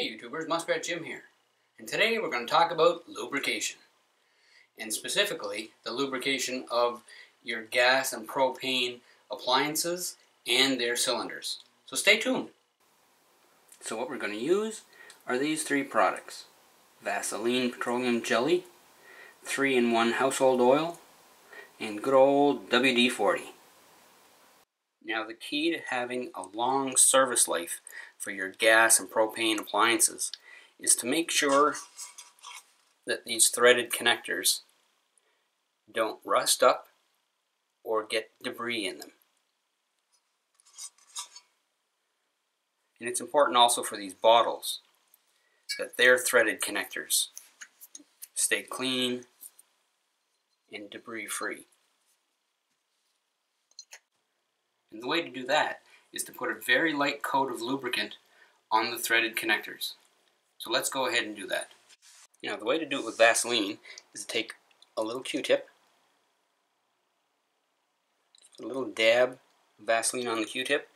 Hey YouTubers, Muskrat Jim here, and today we're going to talk about lubrication, and specifically the lubrication of your gas and propane appliances and their cylinders. So stay tuned. So what we're going to use are these three products: Vaseline petroleum jelly, 3-in-1 household oil, and good old WD-40. Now the key to having a long service life for your gas and propane appliances is to make sure that these threaded connectors don't rust up or get debris in them. And it's important also for these bottles that their threaded connectors stay clean and debris free. And the way to do that is to put a very light coat of lubricant on the threaded connectors. So let's go ahead and do that. Now the way to do it with Vaseline is to take a little Q-tip, a little dab of Vaseline on the Q-tip,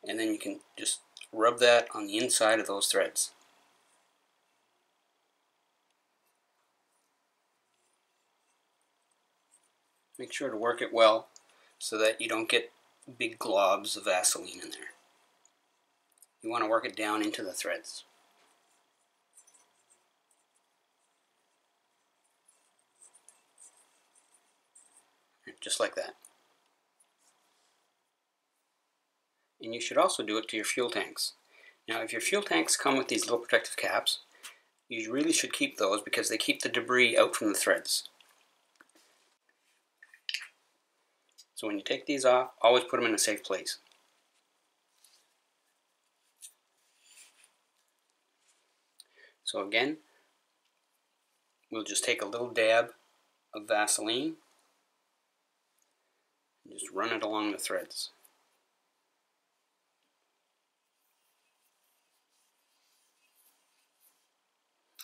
and then you can just rub that on the inside of those threads. Make sure to work it well so that you don't get big globs of Vaseline in there. You want to work it down into the threads. Just like that. And you should also do it to your fuel tanks. Now if your fuel tanks come with these little protective caps, you really should keep those because they keep the debris out from the threads. So when you take these off, always put them in a safe place. So again, we'll just take a little dab of Vaseline and just run it along the threads.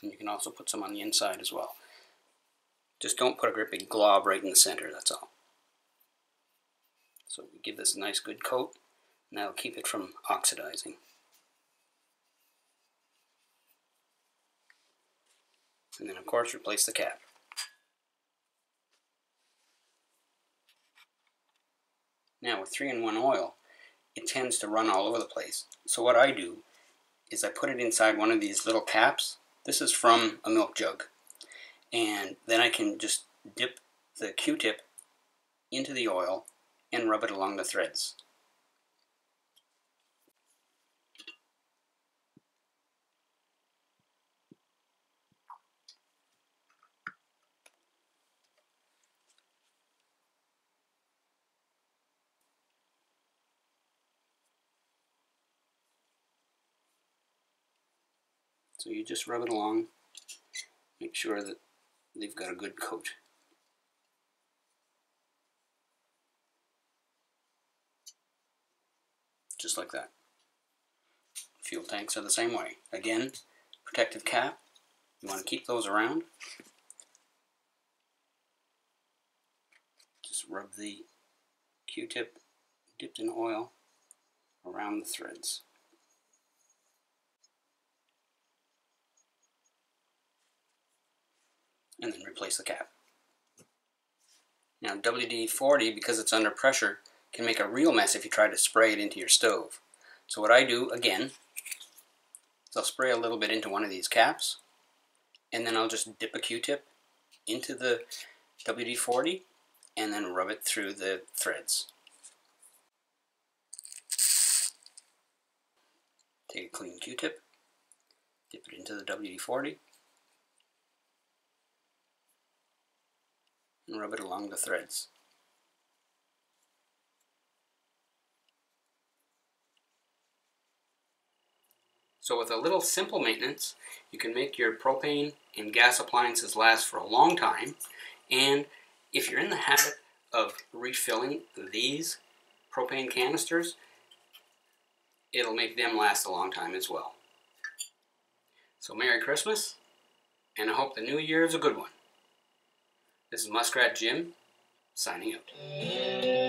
And you can also put some on the inside as well. Just don't put a great big glob right in the center, that's all. So we give this a nice good coat, and that'll keep it from oxidizing. And then of course replace the cap. Now with 3-in-1 oil, it tends to run all over the place. So what I do is I put it inside one of these little caps. This is from a milk jug. And then I can just dip the Q-tip into the oil and rub it along the threads. So you just rub it along, make sure that they've got a good coat. Just like that. Fuel tanks are the same way. Again, protective cap, you want to keep those around. Just rub the Q-tip dipped in oil around the threads. And then replace the cap. Now WD-40, because it's under pressure, can make a real mess if you try to spray it into your stove. So what I do, again, is I'll spray a little bit into one of these caps, and then I'll just dip a Q-tip into the WD-40, and then rub it through the threads. Take a clean Q-tip, dip it into the WD-40, and rub it along the threads. So with a little simple maintenance, you can make your propane and gas appliances last for a long time. And if you're in the habit of refilling these propane canisters, it'll make them last a long time as well. So Merry Christmas, and I hope the new year is a good one. This is Muskrat Jim, signing out.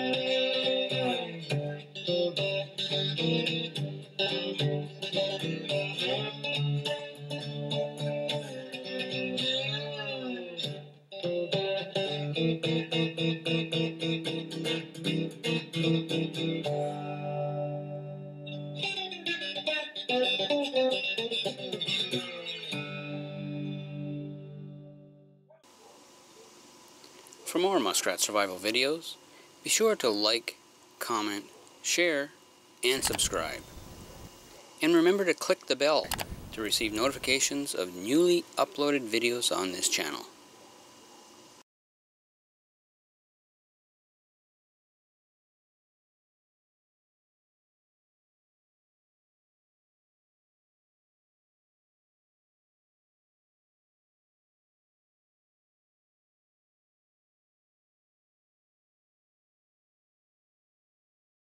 For more muskrat survival videos, be sure to like, comment, share, and subscribe. And remember to click the bell to receive notifications of newly uploaded videos on this channel.